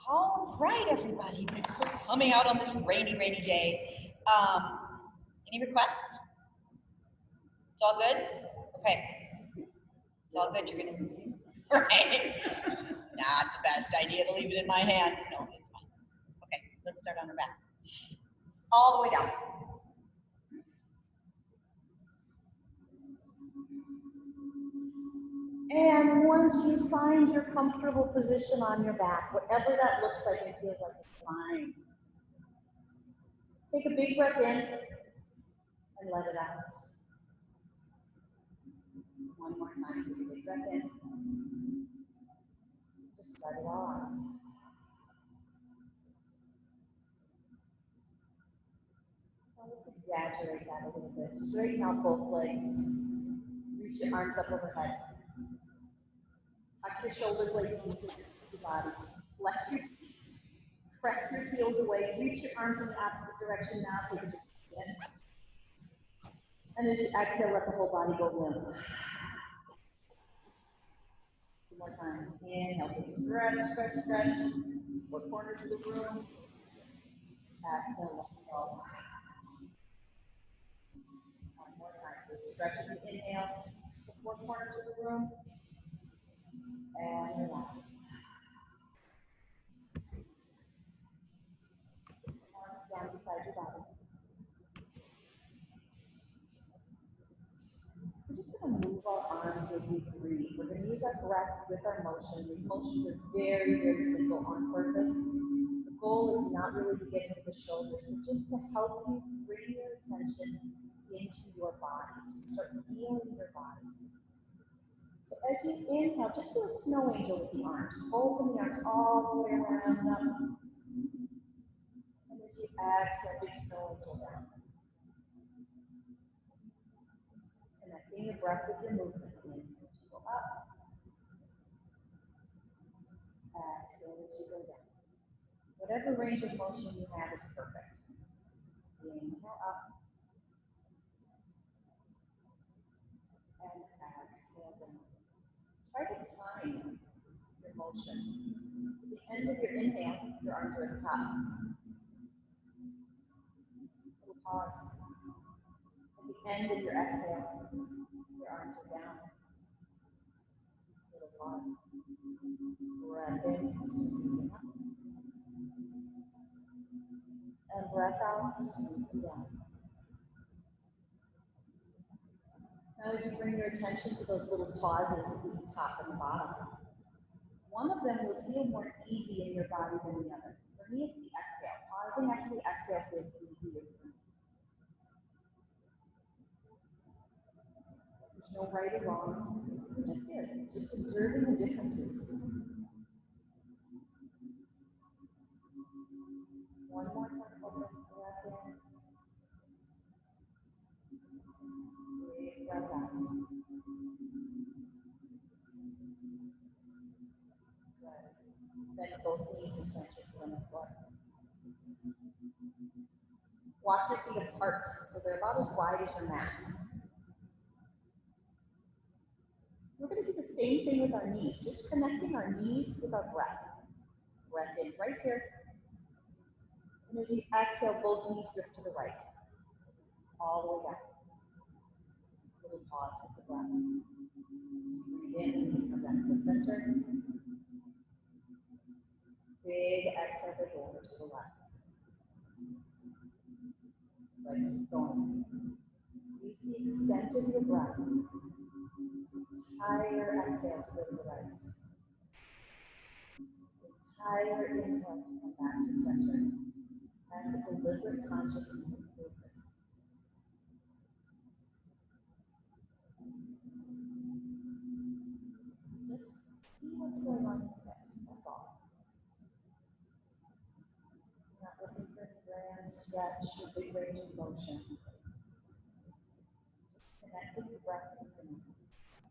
All right, everybody. Thanks for coming out on this rainy, rainy day. Any requests? It's all good? Okay. It's all good. You're going to... Right. It's not the best idea to leave it in my hands. No, it's fine. Okay, let's start on our back. All the way down. And once you find your comfortable position on your back, whatever that looks like and feels like, it's fine. Take a big breath in and let it out. One more time, take a big breath in. Just let it off. Now let's exaggerate that a little bit. Straighten out both legs. Reach your arms up overhead. Tuck your shoulder blades into your body. Flex your feet. Press your heels away. Reach your arms in the opposite direction now. Take a big breath in. And as you exhale, let the whole body go limp. Two more times. Inhale, big stretch, stretch, stretch. Four corners of the room. Exhale, let it go. One more time. Big stretch as you inhale. The four corners of the room. And relax. Arms down beside your body. We're just going to move our arms as we breathe. We're going to use our breath with our motion. These motions are very, very simple on purpose. The goal is not really to get into the shoulders, but just to help you bring your attention into your body. So you start feeling your body. So as you inhale, just do a snow angel with the arms. Open the arms all the way around them. And as you exhale, big snow angel down. Connecting your breath with your movement. Inhale as you go up. Exhale as you go down. Whatever range of motion you have is perfect. Inhale up. And exhale down. Try to time your motion. To the end of your inhale, your arms are at the top. Little pause. At the end of your exhale, your arms are down. Little pause. Breath in, scooping up. And breath out, scooping down. Now as you bring your attention to those little pauses at the top and the bottom, one of them will feel more easy in your body than the other. For me, it's the exhale. Pausing after the exhale feels easier for me. There's no right or wrong. It just is. It's just observing the differences. One more time. Open breath in. Big breath out. Good. Bend both knees and plant your foot on the floor. Walk your feet apart so they're about as wide as your mat. We're going to do the same thing with our knees, just connecting our knees with our breath. Breath in right here. And as you exhale, both knees drift to the right. All the way down. Little pause with the breath. As you breathe in, knees come back to the center. Big exhale, big over to the left. Right, keep going. Use the extent of your breath. Entire exhale to go to the right. Entire inhale to come back to center. That's a deliberate, conscious movement. Just see what's going on with this. That's all. Not looking for any grand stretch or big range of motion. Just connecting the breath with the movements.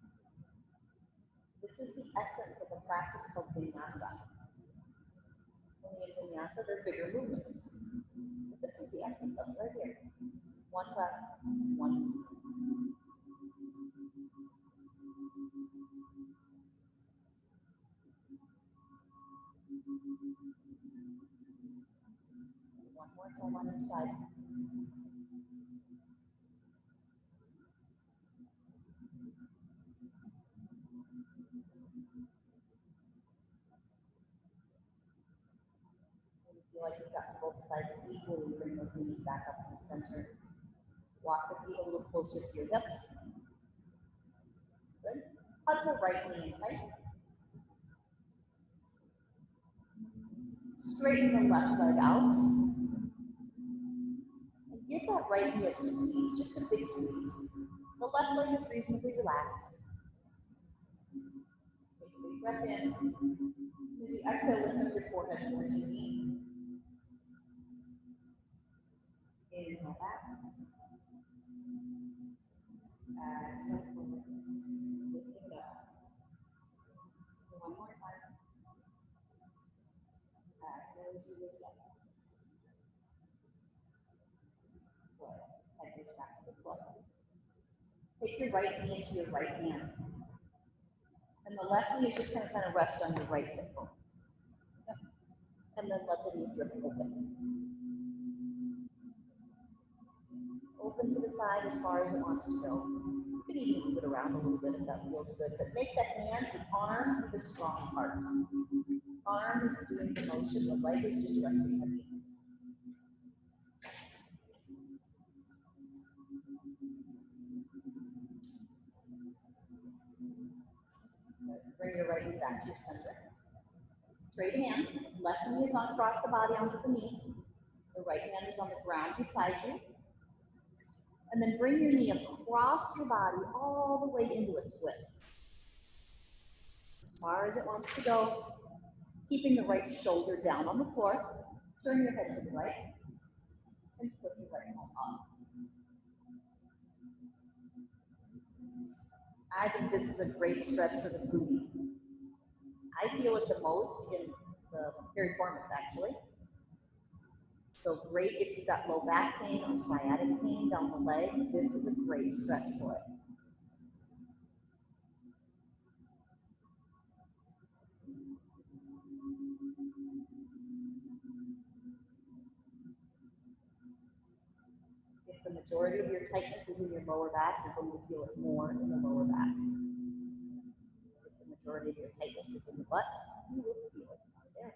This is the essence of a practice called vinyasa. Only in vinyasa, there are bigger movements. But this is the essence of it right here. One breath, one movement. exhale on each side. When you feel like you've gotten both sides equally, bring those knees back up to the center. Walk the feet a little closer to your hips. Good. Hug the right knee in tight. Straighten the left leg out. And give that right knee a squeeze, just a big squeeze. The left leg is reasonably relaxed. Take a big breath in. As you exhale, lift up your forehead towards your knee. Inhale back. Exhale forward. Lifting it up. One more time. Exhale as you lift up. Good. Head goes back to the floor. Take your right knee into your right hand. And the left knee is just going to kind of rest on your right hip bone. Yep. And then let the knee drift open. Open to the side as far as it wants to go. You can even move it around a little bit if that feels good, but make the hands, the arm, the strong part. Arm is doing the motion, the leg is just resting heavy. Bring your right knee back to your center. Trade hands. Left knee is on across the body onto the knee. The right hand is on the ground beside you. And then bring your knee across your body all the way into a twist. As far as it wants to go. Keeping the right shoulder down on the floor. Turn your head to the right. And flip your right arm up. I think this is a great stretch for the booty. I feel it the most in the piriformis, actually. So great if you've got low back pain or sciatic pain down the leg. This is a great stretch for it. If the majority of your tightness is in your lower back, you're going to feel it more in the lower back. If the majority of your tightness is in the butt, you will feel it out there.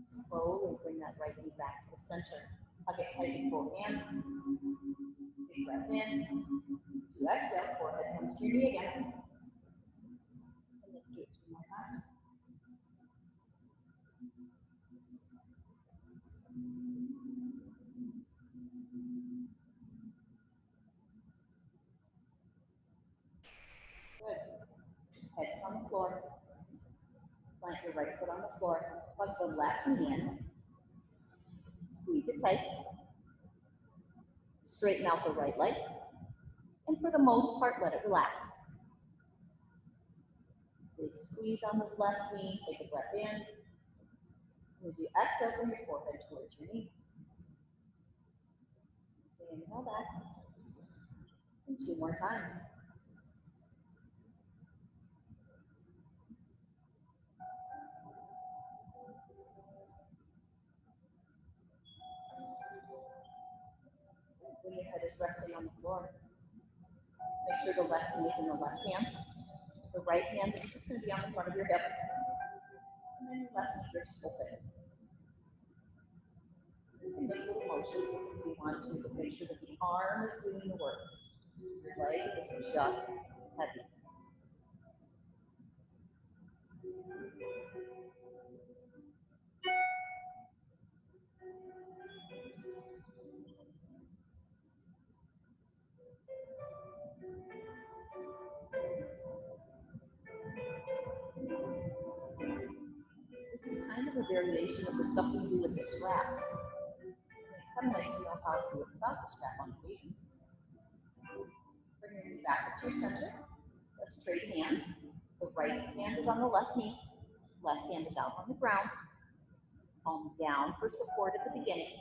Slowly bring that right knee back to the center. Hug it tight with both hands. Big breath in. As you exhale, forehead comes to your knee again. And let's do it 2 more times. Good. Head's on the floor. Plant your right foot on the floor. Plug the left knee in. Squeeze it tight. Straighten out the right leg. And for the most part, let it relax. Big squeeze on the left knee. Take a breath in. As you exhale, bring your forehead towards your knee. Inhale back. And 2 more times. When your head is resting on the floor, make sure the left knee is in the left hand. The right hand is just going to be on the front of your hip. And then your left knee drifts open. You can make little motions with it if you want to, but make sure that the arm is doing the work. Your leg is just heavy. This is kind of a variation of the stuff we do with the strap. It's kind of nice to know how to do it without the strap on occasion. Bring your knee back up to your center. Let's trade hands. The right hand is on the left knee. Left hand is out on the ground. palm down for support at the beginning.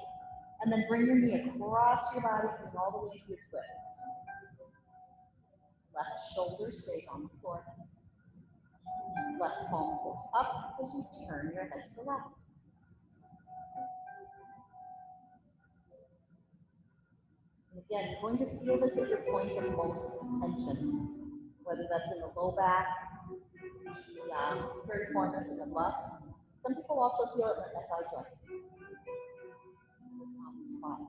And then bring your knee across your body and all the way to your twist. Left shoulder stays on the floor. Left palm floats up as you turn your head to the left. And again, you're going to feel this at your point of most tension, whether that's in the low back, the piriformis in the butt. Some people also feel it in the SI joint. On the spot.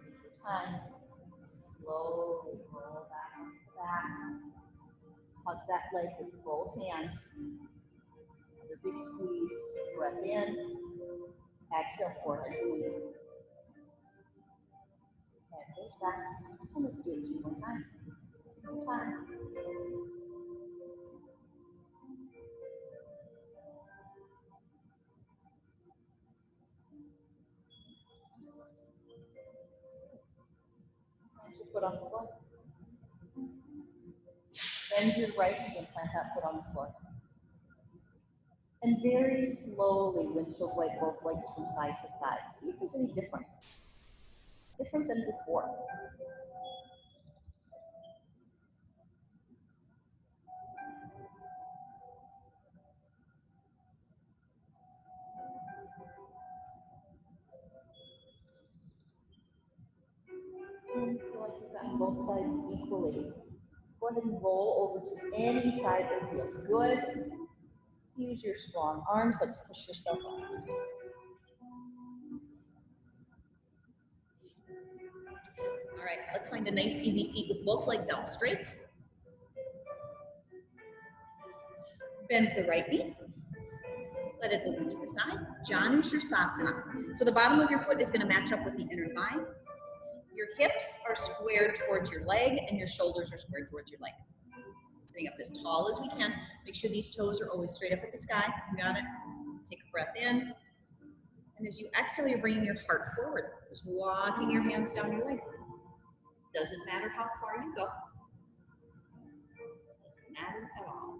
Take your time. Slowly roll back onto the back. Hug that leg with both hands. Another big squeeze. Breath in. Exhale, forehead to knee. Head goes back. And let's do it 2 more times. Take your time. Plant your foot on the floor. Bend your right knee and plant that foot on the floor. And very slowly windshield wipe both legs from side to side. See if there's any difference. Different than before. And feel like you've gotten both sides equally. Go ahead and roll over to any side that feels good. Use your strong arms. Let's push yourself up. All right, let's find a nice easy seat with both legs out straight. Bend the right knee. Let it open to the side. Janu Shirsasana. So the bottom of your foot is going to match up with the inner thigh. Your hips are squared towards your leg and your shoulders are squared towards your leg. Sitting up as tall as we can. Make sure these toes are always straight up at the sky. You got it? Take a breath in. And as you exhale, you're bringing your heart forward. Just walking your hands down your leg. Doesn't matter how far you go. Doesn't matter at all.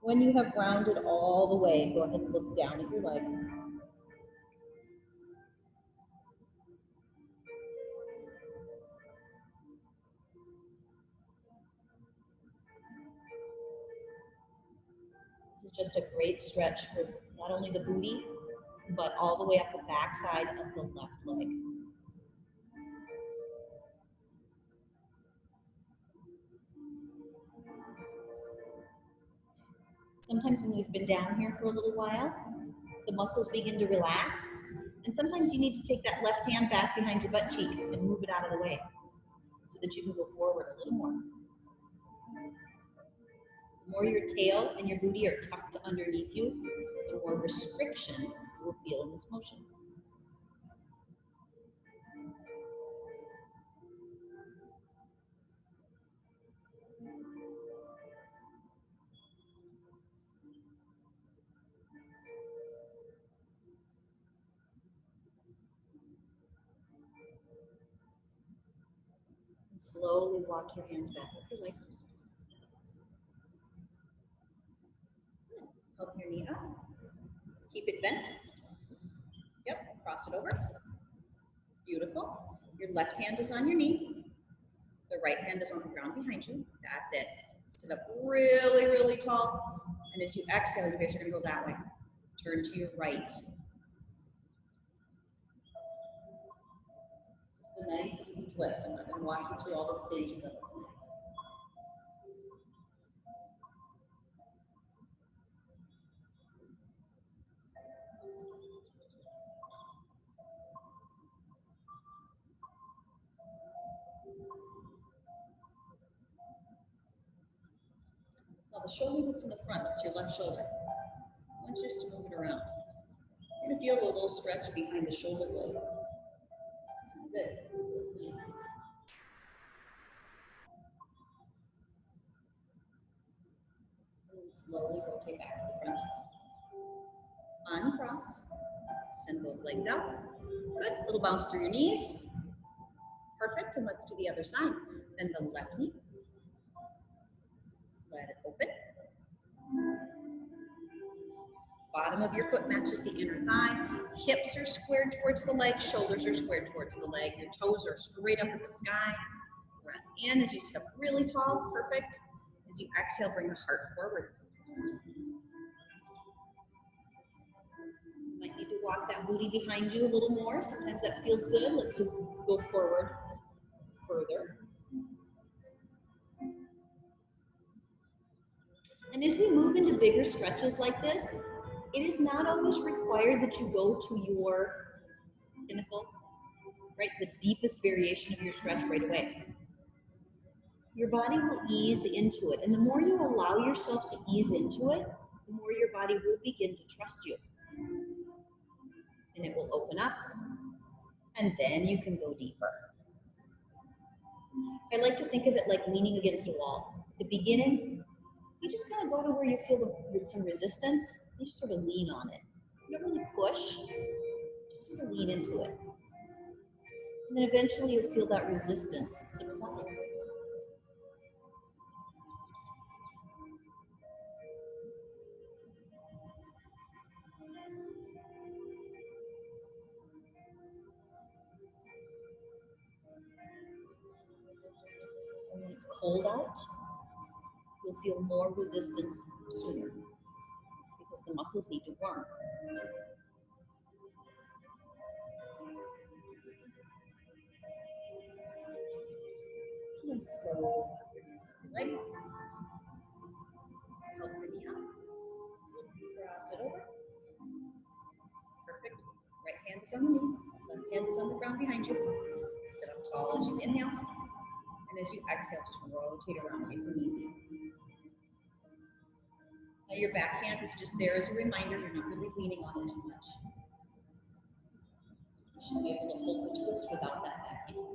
When you have rounded all the way, go ahead and look down at your leg. This is just a great stretch for not only the booty, but all the way up the back side of the left leg. Sometimes when we've been down here for a little while, the muscles begin to relax, and sometimes you need to take that left hand back behind your butt cheek and move it out of the way so that you can go forward a little more. The more your tail and your booty are tucked underneath you, the more restriction you will feel in this motion. And slowly walk your hands back up your leg. Help your knee up. Keep it bent. Yep, cross it over. Beautiful. Your left hand is on your knee. The right hand is on the ground behind you. That's it. Sit up really, really tall. And as you exhale, you guys are going to go that way. Turn to your right. Just a nice, easy twist. I'm not going to walk you through all the stages of it tonight. shoulder that's in the front, it's your left shoulder. I want you just to move it around. You're going to feel a little stretch behind the shoulder blade. Good. Feels nice. And slowly rotate back to the front. Uncross. Send both legs out. Good. Little bounce through your knees. Perfect. And let's do the other side. Bend the left knee. Let it open. Bottom of your foot matches the inner thigh. Hips are squared towards the leg. Shoulders are squared towards the leg. Your toes are straight up at the sky. Breath in as you sit up really tall. Perfect. As you exhale, bring the heart forward. You might need to walk that booty behind you a little more. Sometimes that feels good. Let's go forward further. And as we move into bigger stretches like this, it is not always required that you go to your pinnacle, right? The deepest variation of your stretch right away. Your body will ease into it. And the more you allow yourself to ease into it, the more your body will begin to trust you. And it will open up. And then you can go deeper. I like to think of it like leaning against a wall. At the beginning, you just kind of go to where you feel some resistance. You just sort of lean on it. You don't really push, just sort of lean into it. And then eventually you'll feel that resistance subside. And when it's cold out, you'll feel more resistance sooner because the muscles need to warm. And slowly leg. Help the knee up. Cross it over. Perfect. Right hand is on the knee. Left hand is on the ground behind you. Sit up tall as you inhale. And as you exhale, just rotate around nice and easy. Now your back hand is just there as a reminder. You're not really leaning on it too much. You should be able to hold the twist without that back hand.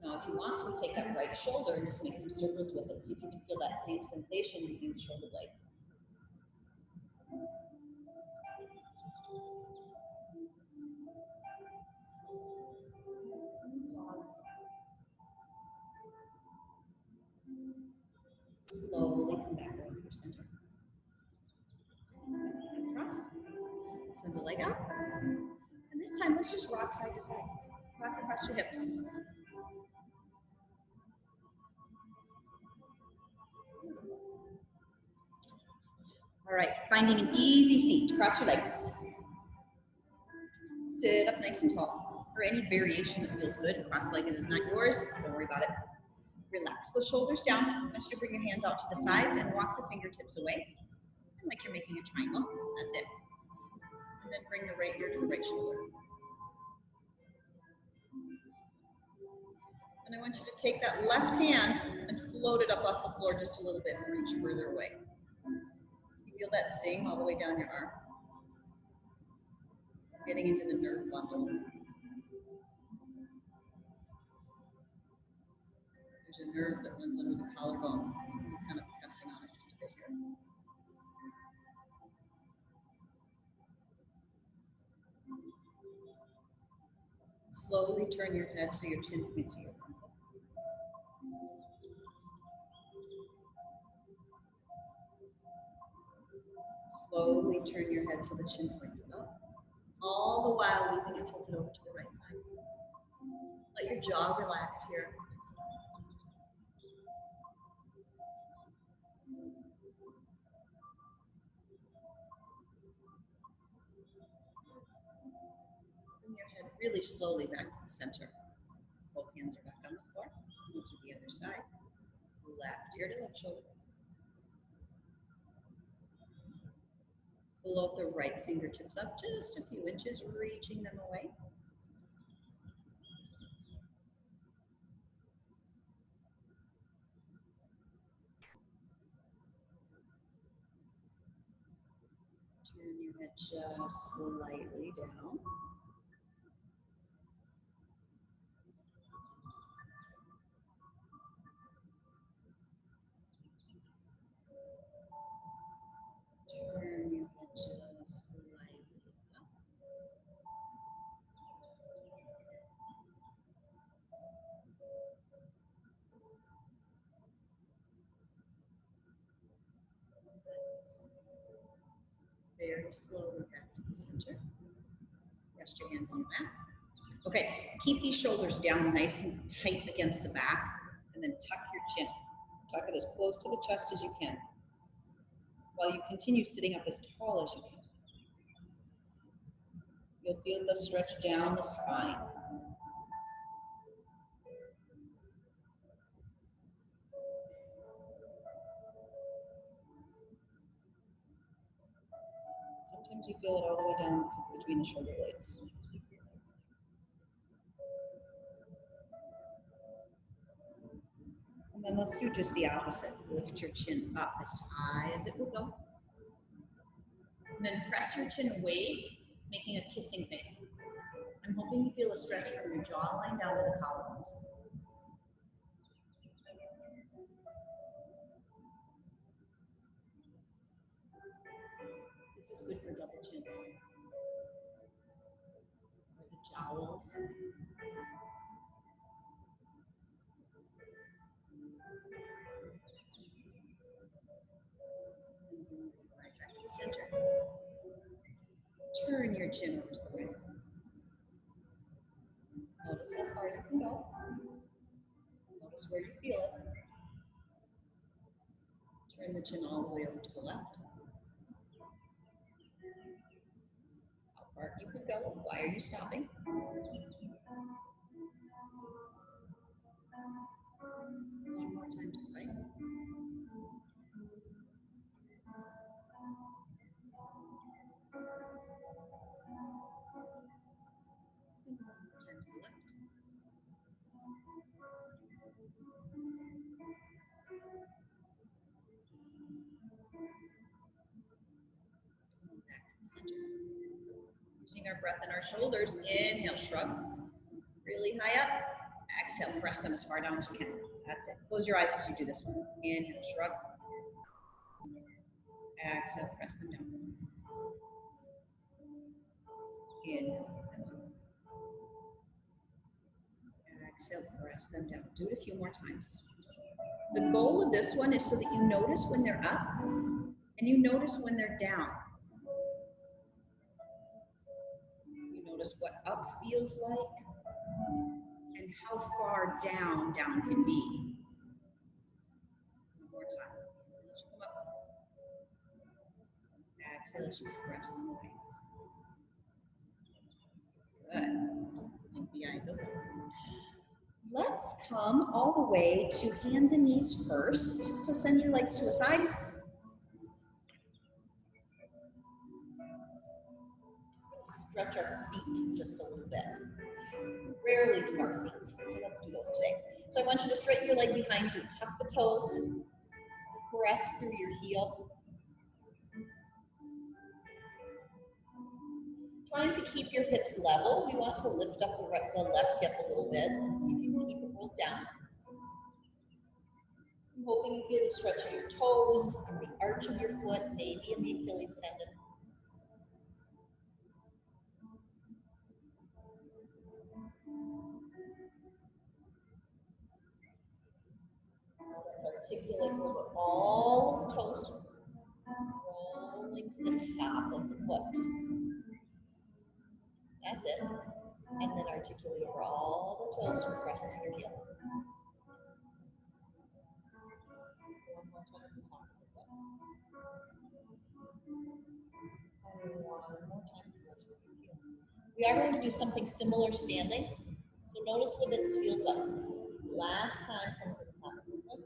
Now, if you want to, take that right shoulder and just make some circles with it. See if you can feel that same sensation behind the shoulder blade. Slowly come back around your center. Cross. Send the leg out. And this time, let's just rock side to side. Rock across your hips. All right, finding an easy seat. Cross your legs. Sit up nice and tall. Or any variation that feels good. Cross-legged is not yours. Don't worry about it. Relax the shoulders down. I want you to bring your hands out to the sides and walk the fingertips away. And like you're making a triangle. That's it. And then bring the right ear to the right shoulder. And I want you to take that left hand and float it up off the floor just a little bit and reach further away. You feel that zing all the way down your arm? Getting into the nerve bundle. There's a nerve that runs under the collarbone. We're kind of pressing on it just a bit here. Slowly turn your head so your chin points to your front. Slowly turn your head so the chin points up, all the while leaving it tilted over to the right side. Let your jaw relax here. Bring your head really slowly back to the center. Both hands are back on the floor. Move to the other side. Left ear to left shoulder. Float the right fingertips up just a few inches, reaching them away. Turn your head just slightly down. Turn your head just slightly up. Very slowly back to the center. Rest your hands on the mat. Okay, keep these shoulders down nice and tight against the back, and then tuck your chin. Tuck it as close to the chest as you can, while you continue sitting up as tall as you can. You'll feel the stretch down the spine. Sometimes you feel it all the way down between the shoulder blades. And then let's do just the opposite. Lift your chin up as high as it will go. And then press your chin away, making a kissing face. I'm hoping you feel a stretch from your jawline down to the collarbones. This is good for double chins. Or the jowls. Right back to the center. Turn your chin over to the right. Notice how far you can go. Notice where you feel it. Turn the chin all the way over to the left. How far you can go. Why are you stopping? One more time to the right. Back to the center. Using our breath in our shoulders. Inhale, shrug. Really high up. Exhale, press them as far down as you can. That's it. Close your eyes as you do this one. Inhale, shrug. Exhale, press them down. Inhale, lift them up. Exhale, press them down. Do it a few more times. The goal of this one is so that you notice when they're up and you notice when they're down. You notice what up feels like and how far down can be. One more time. As you come up. Exhale as you press them away. Good. Keep the eyes open. Let's come all the way to hands and knees first. So send your legs to a side. Stretch our feet just a little bit. Rarely do our feet, so let's do those today. So I want you to straighten your leg behind you. Tuck the toes. Press through your heel. Trying to keep your hips level. We want to lift up the left hip a little bit. See if you can keep it rolled down. I'm hoping you feel the stretch of your toes, and the arch of your foot, maybe in the Achilles tendon. Now let's articulate over all of the toes, rolling to the top of the foot. That's it. And then articulate over all the toes and press through your heel. One more time at the top of the foot. And one more time, press through your heel. We are going to do something similar standing. So notice what this feels like. Last time, come to the top of the foot.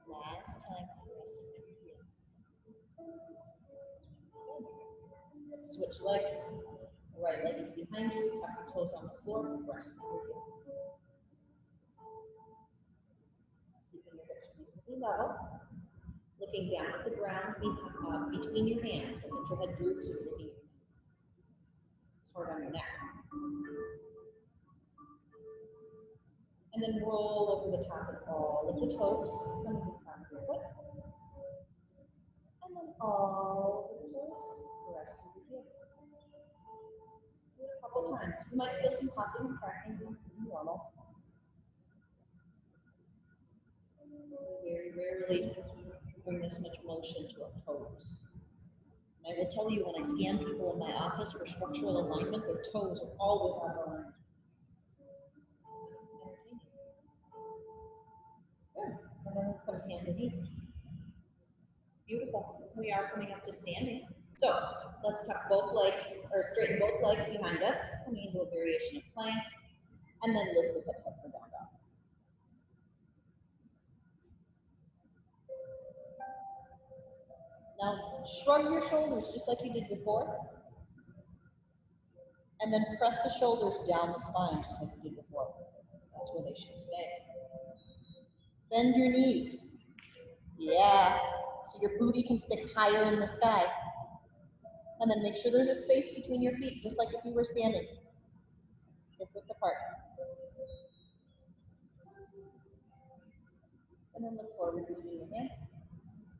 Last time, press through your heel. Let's switch legs. The right leg is behind you. Tuck your toes on the floor. Press through your heel. Keeping your hips reasonably level. Looking down at the ground between your hands. Don't let your head droop, so you're looking at your knees. Hard on your neck. And then roll over the top of all of the toes. Come to the top of your foot. And then all of the toes, the rest of the heel. Do it a couple times. You might feel some popping and cracking, normal. We very rarely bring this much motion to our toes. And I will tell you, when I scan people in my office for structural alignment, their toes are always out of alignment. Good. And then let's come to hands and knees. Beautiful. We are coming up to standing. So let's tuck both legs, or straighten both legs behind us, coming into a variation of plank, and then lift the hips up for down dog. Now shrug your shoulders just like you did before, and then press the shoulders down the spine just like you did before. That's where they should stay. Bend your knees. Yeah, so your booty can stick higher in the sky. And then make sure there's a space between your feet, just like if you were standing. Hip width apart. And then look forward between your hands.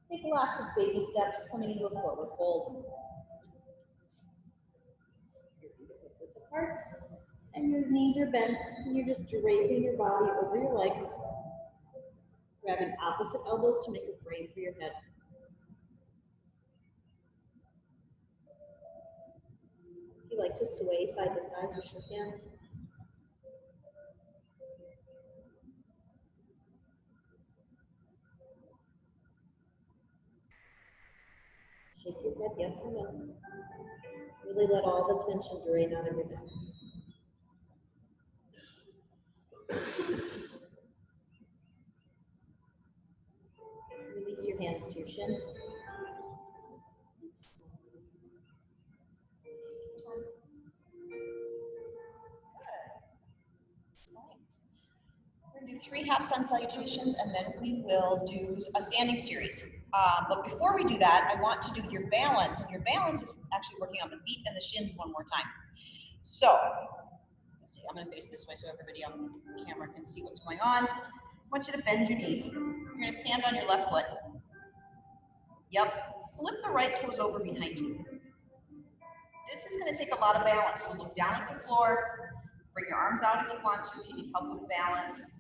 Take lots of baby steps coming into a forward fold. Your feet are hip width apart, and your knees are bent, and you're just draping your body over your legs, grabbing opposite elbows to make a frame for your head. If you like to sway side to side, you sure can. Shake your head, yes or no. Really let all the tension drain out of your neck. Release your hands to your shins. We're going to do 3 half sun salutations, and then we will do a standing series. But before we do that, I want to do your balance, and your balance is actually working on the feet and the shins one more time. So, let's see, I'm going to face this way so everybody on the camera can see what's going on. I want you to bend your knees. You're going to stand on your left foot. Yep, flip the right toes over behind you. This is going to take a lot of balance, so look down at the floor, bring your arms out if you want to, if you need help with balance.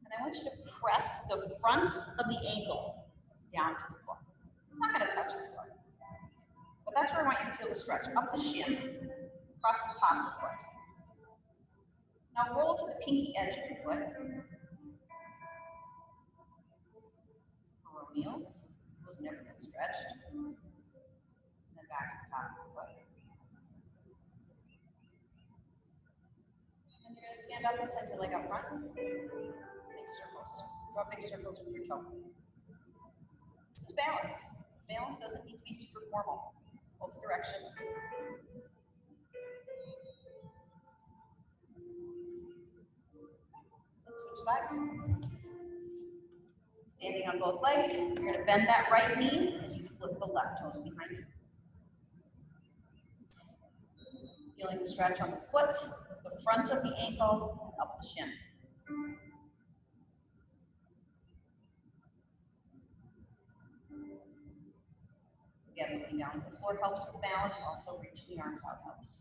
And I want you to press the front of the ankle down to the floor. I'm not going to touch the floor, but that's where I want you to feel the stretch, up the shin, across the top of the foot. Now roll to the pinky edge of your foot. Peroneals, those never get stretched. And then back to the top of the foot. And you're going to stand up and send your leg out front. Big circles. Draw big circles with your toe. This is balance. Balance doesn't need to be super formal. Both directions. Let's switch sides. Standing on both legs, you're going to bend that right knee as you flip the left toes behind you. Feeling the stretch on the foot, the front of the ankle, and up the shin. Again, looking down at the floor helps with balance. Also, reaching the arms out helps.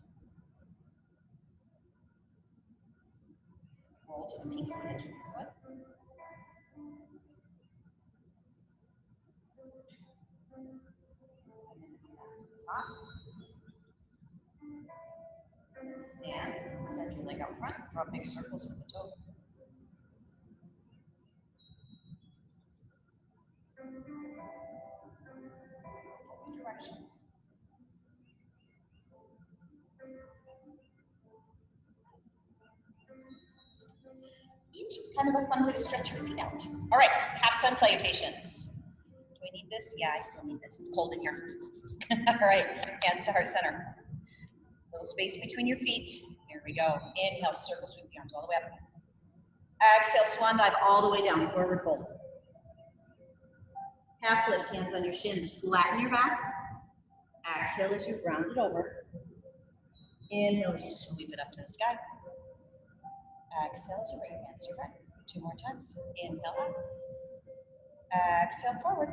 Roll to the pinky edge of your foot. And then come back to the top. Stand, send your leg out front, draw big circles with the toe. Both directions. Easy, kind of a fun way to stretch your feet out. All right, half sun salutations. Do I need this? Yeah, I still need this. It's cold in here. All right, hands to heart center. Little space between your feet. Here we go. Inhale, circle, sweep the arms all the way up. Exhale, swan dive all the way down, forward fold. Half lift, hands on your shins, flatten your back. Exhale as you round it over. Inhale as you sweep it up to the sky. Exhale as you bring your hands to your back. 2 more times. Inhale up. Exhale forward.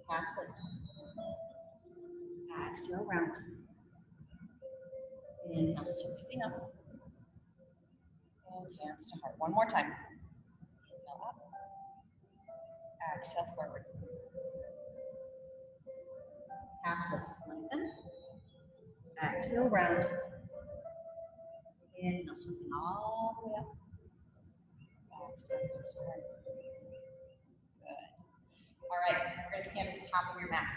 Half lift. Exhale round. Inhale, sweeping up. And hands to heart. 1 more time. Inhale up. Exhale forward. Half lift. Lengthen. Exhale round. Inhale, sweeping all the way up. Exhale, hands to heart. Good. All right, we're going to stand at the top of your mat.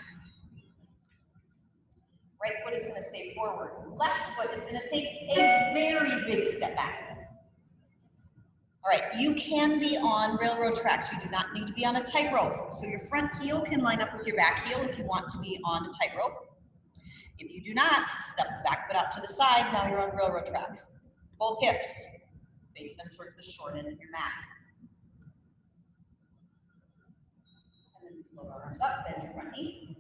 Right foot is going to stay forward. Left foot is going to take a very big step back. All right, you can be on railroad tracks. You do not need to be on a tightrope. So your front heel can line up with your back heel if you want to be on a tightrope. If you do not, step the back foot out to the side. Now you're on railroad tracks. Both hips, face them towards the short end of your mat. And then float our arms up, bend your front knee.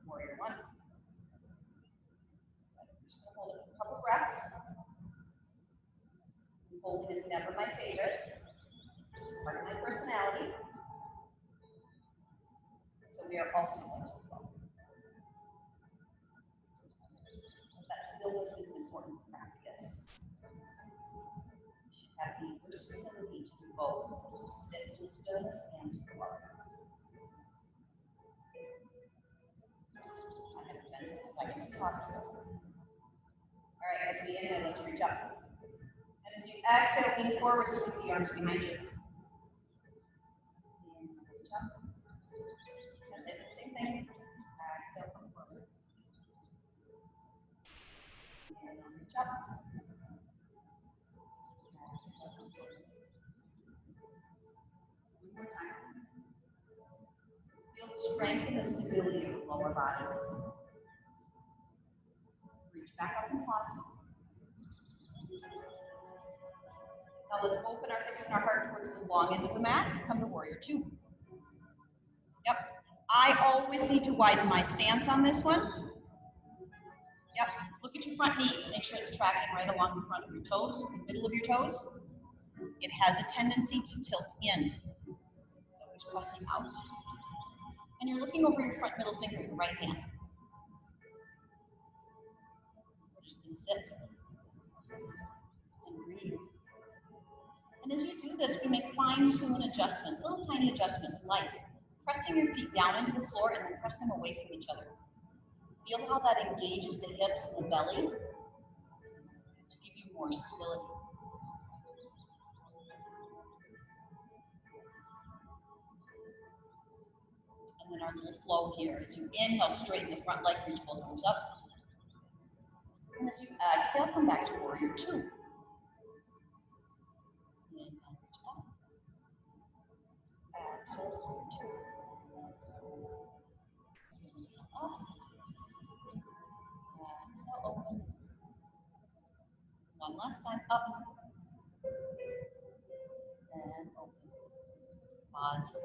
Warrior 1. I'm just going to hold it for a couple breaths. Holding is never my favorite. Just part of my personality. So we are also going to float. But that stillness is an important practice. You should have the versatility to do both, to sit in stillness and to float. I have been because I get to talk here. All right, as we inhale, let's reach up. And as you exhale, lean forward, sweep the arms behind you. Inhale, reach up. That's it, same thing. Exhale, come forward. Inhale, reach up. Exhale, come forward. One more time. Feel the strength and the stability of the lower body. Reach back up and pause. Now let's open our hips and our heart towards the long end of the mat. Come to warrior 2. Yep. I always need to widen my stance on this one. Yep. Look at your front knee. Make sure it's tracking right along the front of your toes, the middle of your toes. It has a tendency to tilt in. It's always pressing out. And you're looking over your front middle finger, your right hand. We're just going to sit and breathe. And as you do this, we make fine-tune adjustments, little tiny adjustments, like pressing your feet down into the floor and then press them away from each other. Feel how that engages the hips and the belly to give you more stability. And then our little flow here, as you inhale, straighten the front leg, reach both arms up. And as you exhale, come back to warrior 2. Inhale, reach up. Exhale, warrior 2. Inhale, up. Exhale, open. One last time, up. And open. Pause.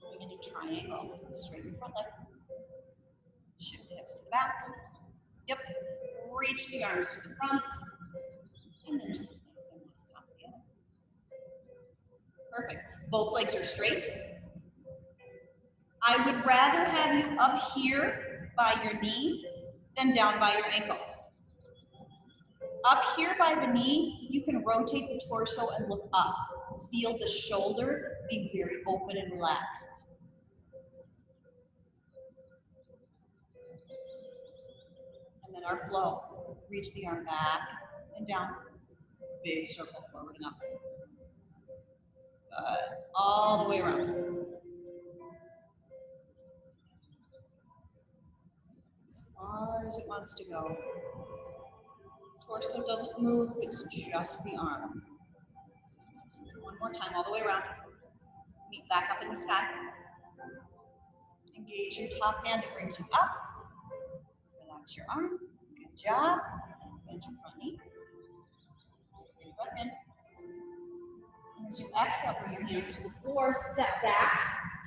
Moving into triangle. Straighten your front leg. Shift the hips to the back. Yep. Reach the arms to the front. And then just lengthen one on top of the other. Perfect. Both legs are straight. I would rather have you up here by your knee than down by your ankle. Up here by the knee, you can rotate the torso and look up. Feel the shoulder be very open and relaxed. And then our flow. Reach the arm back and down. Big circle forward and up. Good. All the way around. As far as it wants to go. Torso doesn't move, it's just the arm. One more time, all the way around. Meet back up in the sky. Engage your top hand, it brings you up. Relax your arm. Good job. Bend your front knee. Bring your butt in. As you exhale, bring your hands to the floor, step back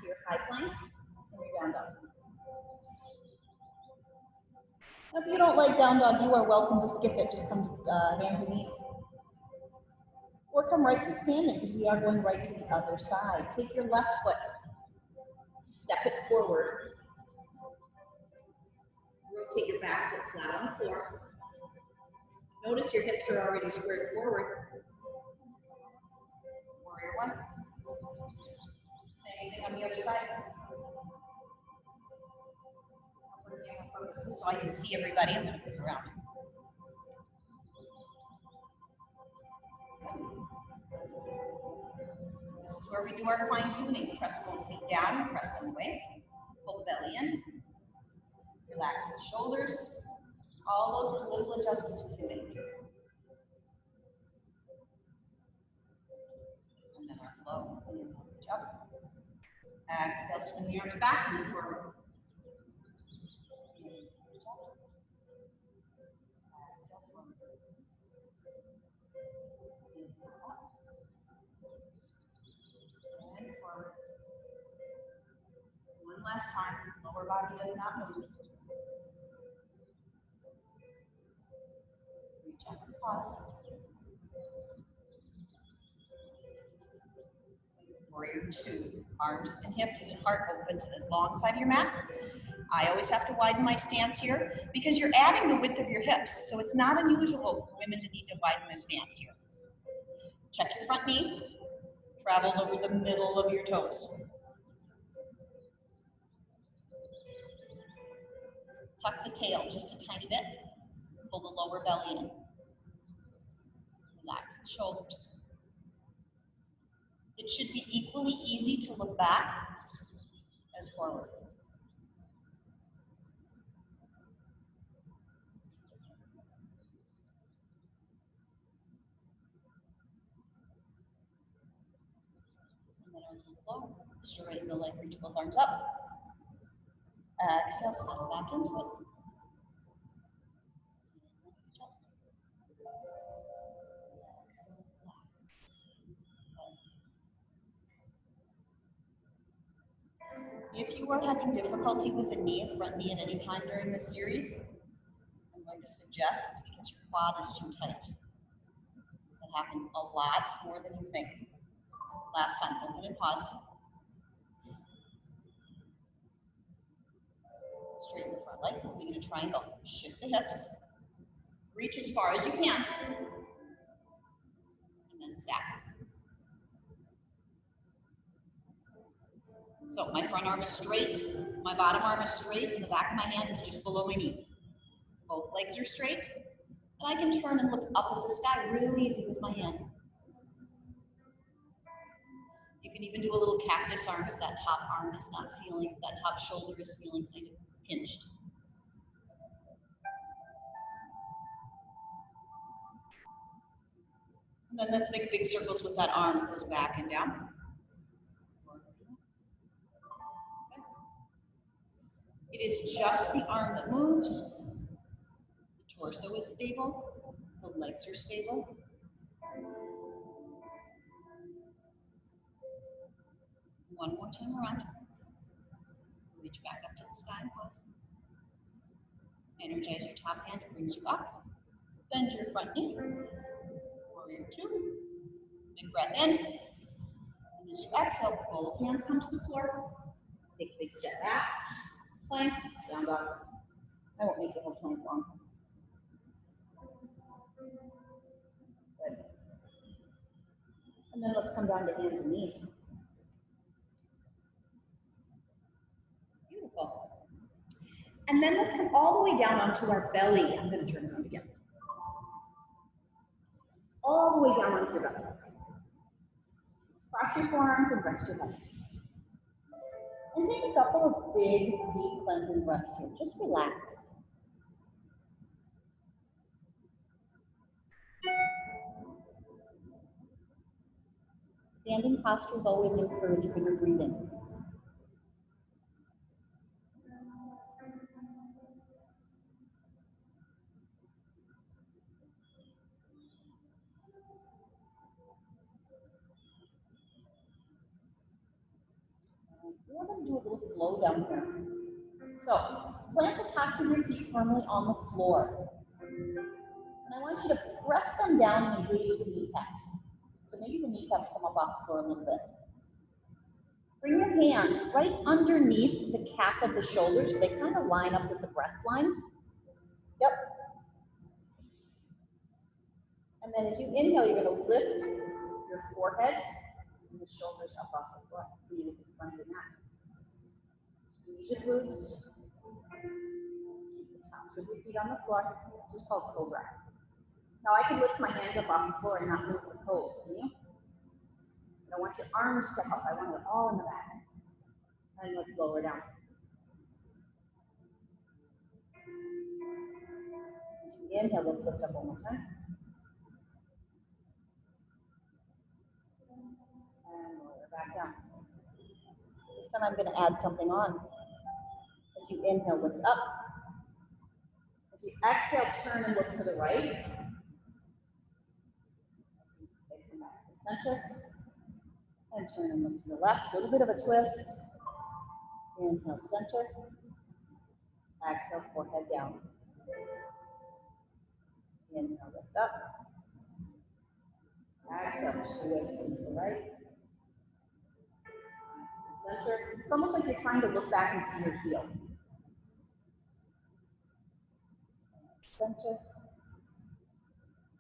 to your high plank, and your down dog. If you don't like down dog, you are welcome to skip it. Just come to hands and knees. Or come right to standing, because we are going right to the other side. Take your left foot, step it forward. Rotate your back foot flat on the floor. Notice your hips are already squared forward. Warrior one. Same thing on the other side. I'll put the camera focus so I can see everybody. I'm going to flip around. This is where we do our fine tuning. Press both feet down, press them away. Pull the belly in. Relax the shoulders. All those are little adjustments we can make. And then our flow. Reach up. Exhale, swing the arms back, move forward. Reach up. Exhale, forward. Up. And forward. One last time. Lower body does not move. Reach up and pause. Warrior two. Arms and hips and heart open to the long side of your mat. I always have to widen my stance here because you're adding the width of your hips. So it's not unusual for women to need to widen their stance here. Check your front knee. Travels over the middle of your toes. Tuck the tail just a tiny bit. Pull the lower belly in. Relax the shoulders. It should be equally easy to look back as forward. And then our little flow. Straighten the leg, reach both arms up. Exhale, settle back into it. Reach up. Exhale, relax. If you are having difficulty with a knee, a front knee at any time during this series, I'm going to suggest it's because your quad is too tight. That happens a lot more than you think. Last time, open and pause. Straighten the front leg, moving in a triangle. Shift the hips. Reach as far as you can. And then stack. So my front arm is straight, my bottom arm is straight, and the back of my hand is just below my knee. Both legs are straight, and I can turn and look up at the sky really easy with my hand. You can even do a little cactus arm if that top arm is not feeling, that top shoulder is feeling kind of pinched. And then let's make big circles with that arm. It goes back and down. It is just the arm that moves. The torso is stable. The legs are stable. One more time around. Reach back up to the sky and pause. Energize your top hand. It brings you up. Bend your front knee. Warrior two. Big breath in. And as you exhale, both hands come to the floor. Take a big step back. Plank, down dog. I won't make the whole plank long. Good. And then let's come down to hands and knees. Beautiful. And then let's come all the way down onto our belly. I'm going to turn around again. All the way down onto your belly. Cross your forearms and rest your head. And take a couple of big, deep cleansing breaths here. Just relax. Standing postures always encourage bigger breathing. We're going to do a little flow down here. So, plant the tops of your feet firmly on the floor. And I want you to press them down and engage the kneecaps. So maybe the kneecaps come up off the floor a little bit. Bring your hands right underneath the cap of the shoulders. They kind of line up with the breast line. Yep. And then as you inhale, you're going to lift your forehead and the shoulders up off the floor. Breathe in front of your neck. Squeeze your glutes. Keep the tops of your feet on the floor. This is called cobra. Now I can lift my hands up off the floor and not move the toes, can you? I don't want your arms stuck up. I want it all in the back. And let's lower down. As you inhale, let's lift up one more time. And lower back down. This time I'm going to add something on. As you inhale, lift up. As you exhale, turn and look to the right. Come back to the center. And turn and look to the left. A little bit of a twist. Inhale, center. Exhale, forehead down. Inhale, lift up. Exhale, twist to the right. Center. It's almost like you're trying to look back and see your heel. Center.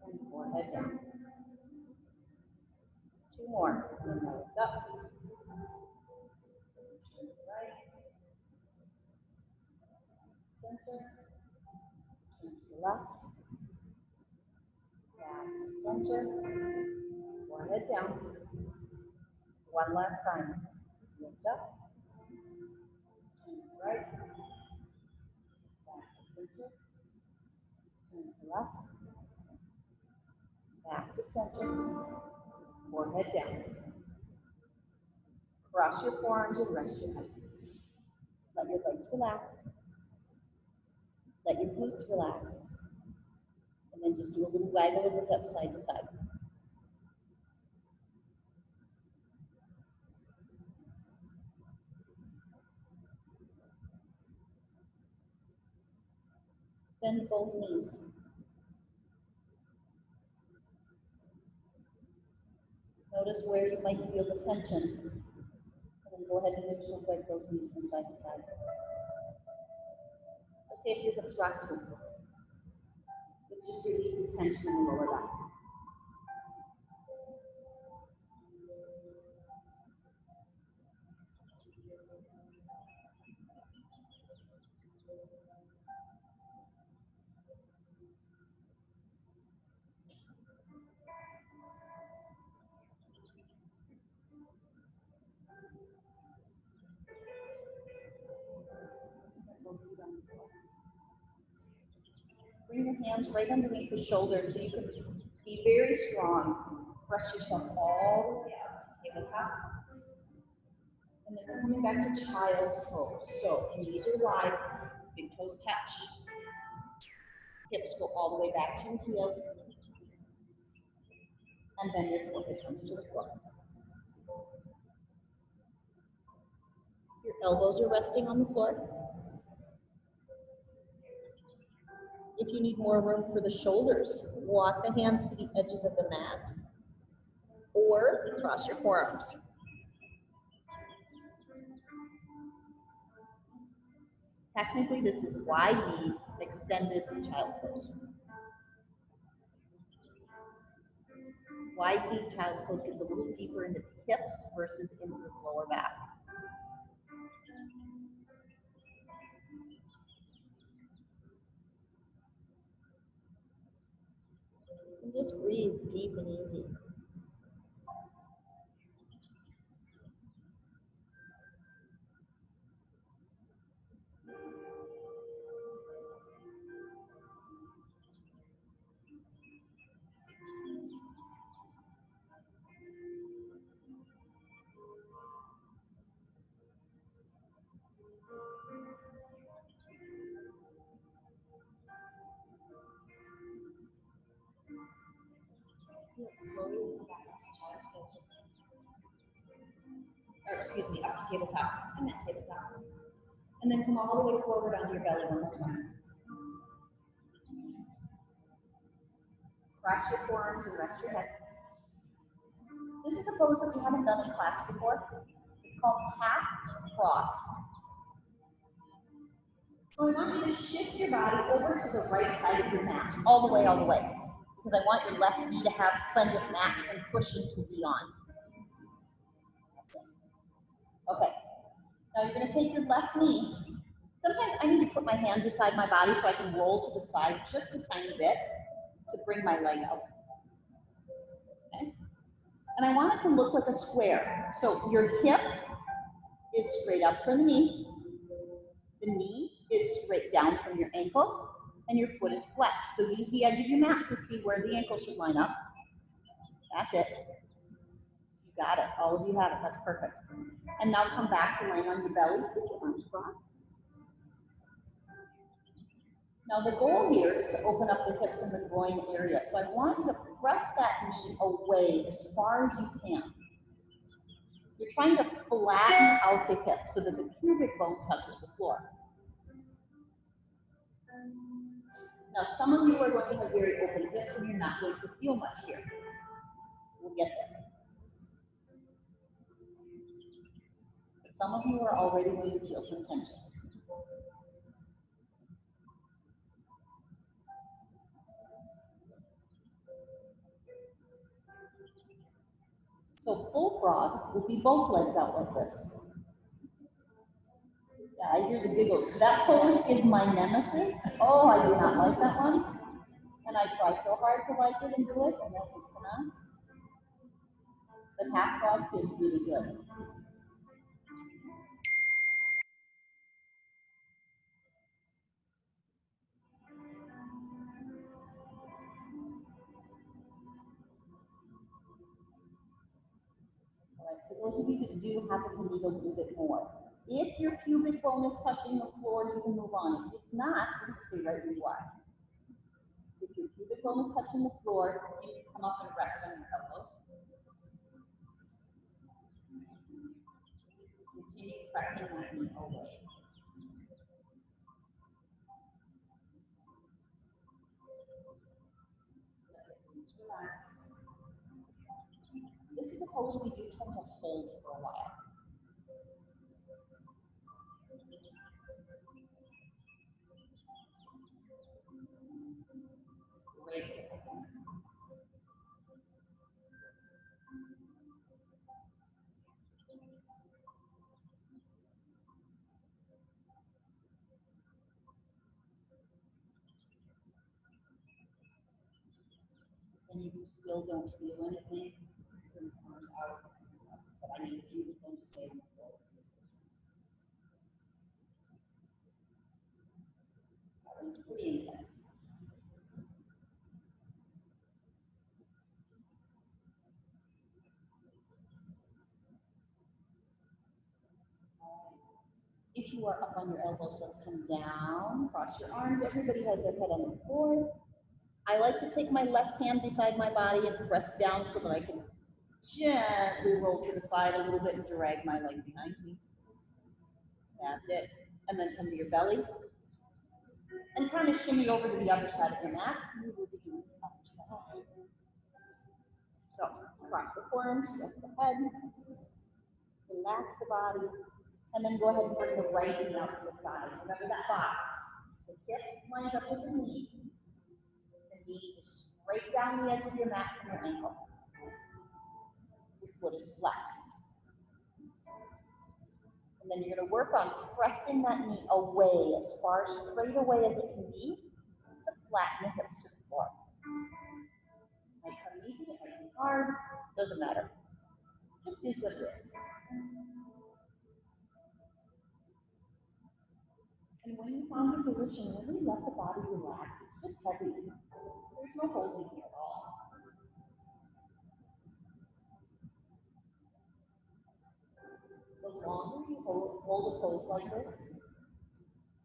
And forehead down. Two more. Inhale, lift up. To the right. Center. Turn to the left. Back to center. Forehead down. One last time. Lift up. Turn to the right. Back to center. Turn to the left. Back to center. Forehead down. Cross your forearms and rest your head. Let your legs relax. Let your glutes relax. And then just do a little waggle of the hips side to side. Bend both knees. Notice where you might feel the tension. And then go ahead and neutral break those knees from side to side. It's okay if your hips rock too. This just releases tension in the lower back. Bring your hands right underneath the shoulders so you can be very strong. Press yourself all the way up to tabletop. And then we're coming back to child's pose. So knees are wide, big toes touch. Hips go all the way back to your heels. And then your forehead comes to the floor. Your elbows are resting on the floor. If you need more room for the shoulders, walk the hands to the edges of the mat or cross your forearms. Technically, this is wide knee extended child pose. Wide knee child pose gets a little deeper into the hips versus into the lower back. And just breathe deep and easy. Slowly come back to child's pose. or excuse me, up to tabletop. I meant tabletop. And then come all the way forward onto your belly one more time. Cross your forearms and rest your head. This is a pose that we haven't done in class before. It's called half frog. So I want you to shift your body over to the right side of your mat, all the way, because I want your left knee to have plenty of mat and cushion to be on. Okay, now you're going to take your left knee. Sometimes I need to put my hand beside my body so I can roll to the side just a tiny bit to bring my leg out. Okay? And I want it to look like a square. So your hip is straight up from the knee is straight down from your ankle, and your foot is flexed. So use the edge of your mat to see where the ankle should line up. That's it. You got it. All of you have it. That's perfect. And now come back to laying on your belly with your arms crossed. Now the goal here is to open up the hips and the groin area. So I want you to press that knee away as far as you can. You're trying to flatten out the hip so that the pubic bone touches the floor. Now some of you are going to have very open hips and you're not going to feel much here. We'll get there. But some of you are already going to feel some tension. So full frog would be both legs out like this. Yeah, I hear the giggles. That pose is my nemesis. Oh, I do not like that one. And I try so hard to like it and do it, and I just cannot. But half frog feels really good. All right, for those of you that do happen to need a little bit more, if your pubic bone is touching the floor, you can move on. If it's not, you can stay right where you are. If your pubic bone is touching the floor, you can come up and rest on your elbows. Continue pressing that knee away. Let your knees relax. This is a pose we do tend to hold for a while. Great. And you still don't feel anything, bring the arms out, but I need you to stay on the floor. That one's pretty intense. If you are up on your elbows, let's come down, cross your arms. Everybody has their head on the floor. I like to take my left hand beside my body and press down so that I can gently roll to the side a little bit and drag my leg behind me. That's it. And then come to your belly. And kind of shimmy over to the other side of your mat. We will be doing the other side. So, cross the forearms, rest the head, relax the body, and then go ahead and bring the right knee out to the side. Remember that box. The hip lines up with the knee. The knee is straight down the edge of your mat from your ankle. Your foot is flexed. And then you're going to work on pressing that knee away, as far straight away as it can be, to flatten the hips to the floor. Might come easy, it might be hard, doesn't matter. Just is what it is. And when you found your position, really let the body relax. It's just heavy. There's no holding here at all. The longer you hold a pose like this,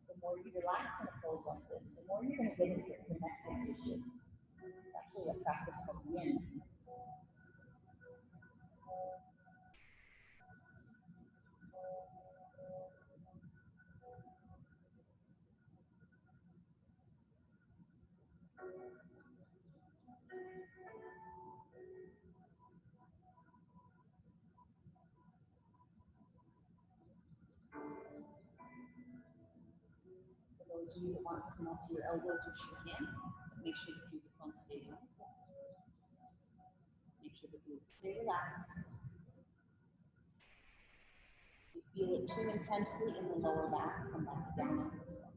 the more you relax in a pose like this, the more you're going to get into your connective tissue. It's actually a practice from yin. of you that want to come up to your elbows, you sure can. But make sure the pubic bone stays on the floor. Make sure the glutes stay relaxed. If you feel it too intensely in the lower back, come back down onto the floor.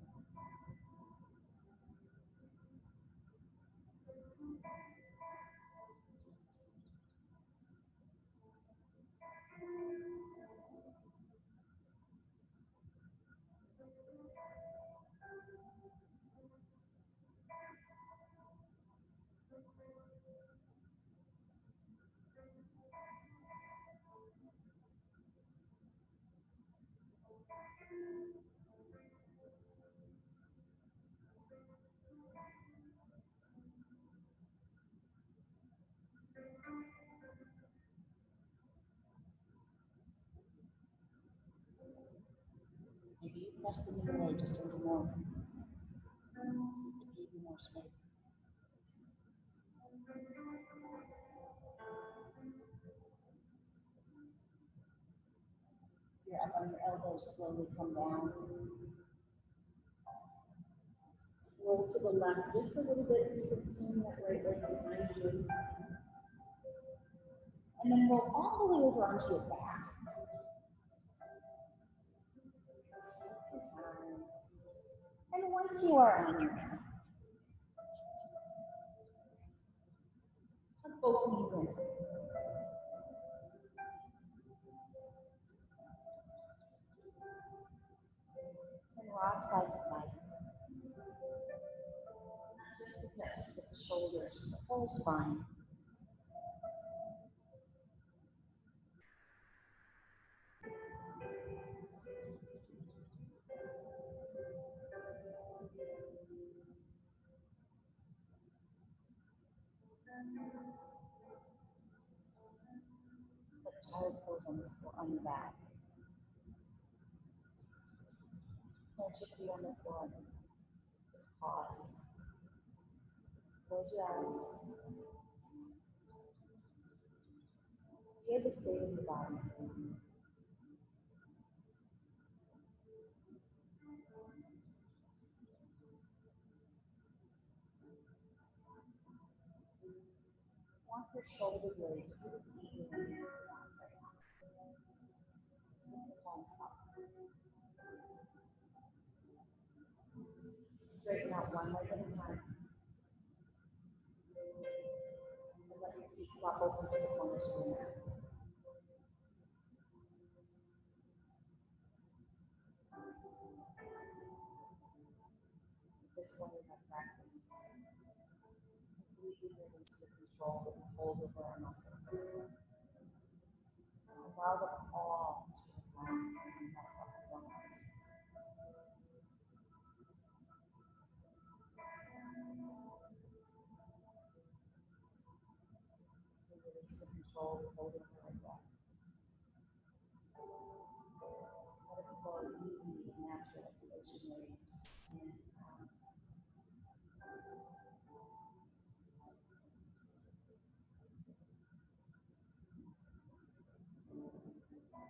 Maybe you press the knee away just a little more. So it give you more space. If you're up on your elbows, slowly come down. Roll to the left just a little bit so you can assume that right leg behind you. And then roll all the way over onto your back. Take your time. And once you are on your back, hug both knees in. And rock side to side. Not just the hips, but the shoulders, the whole spine. The child's pose on your back. Plant your feet on the floor. Just pause. Close your eyes. Hear the state of your body. Walk your shoulder blades really deeply underneath your back right now. Keep the palms up. Straighten out one leg at a time. And let your feet flop open to the corners of your mat. At this point in our practice, completely release the control that we hold over our muscles. Allow them all to relax and melt off the bones. We release the control we hold over our breath. Let it flow easy and natural like the ocean waves. In and out.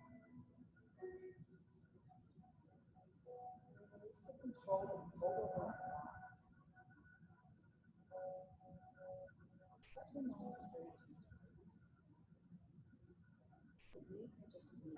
Release the control that we hold over our thoughts. Let your mind free. So you can just be.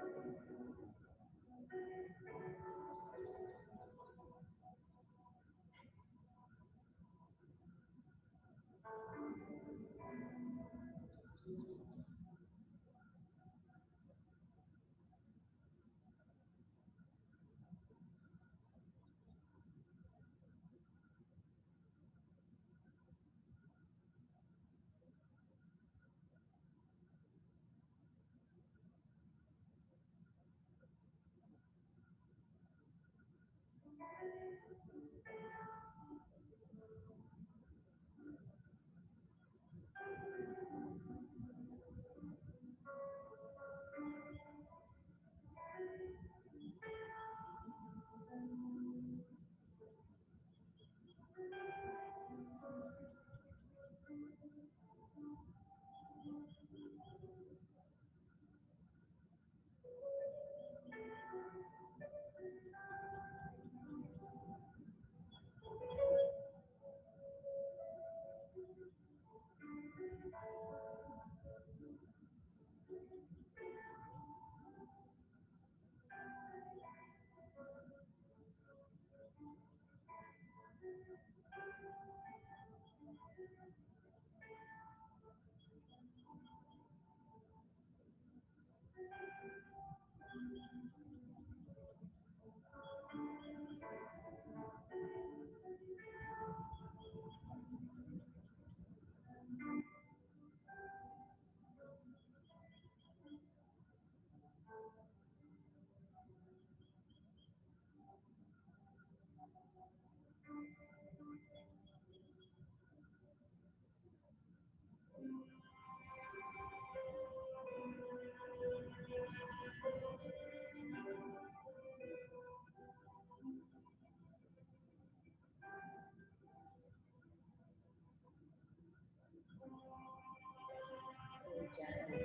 Very gently.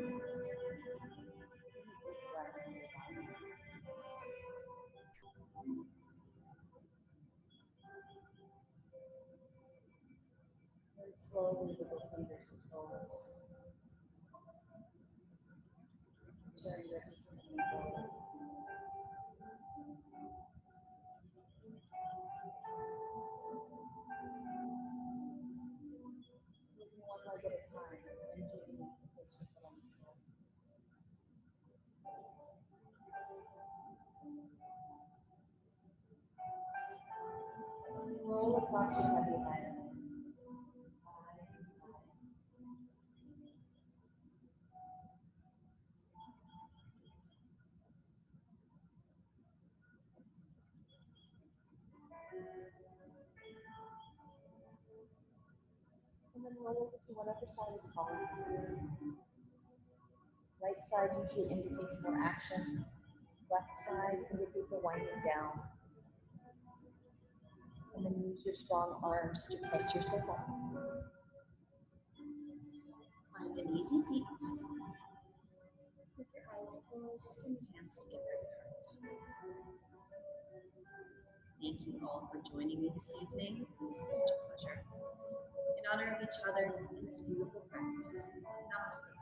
Take a deep breath into your body. And slowly wiggle fingers and toes. Turn wrists and ankles. Moving one leg at a time and gently place your foot on the floor. And then roll across your heavy head. Side to side. And then roll over to whatever side is calling this morning. Right side usually indicates more action. Left side indicates a winding down. And then use your strong arms to press yourself up. Find an easy seat with your eyes closed and your hands together at your heart. Thank you all for joining me this evening. It was such a pleasure. In honor of each other in this beautiful practice. Namaste.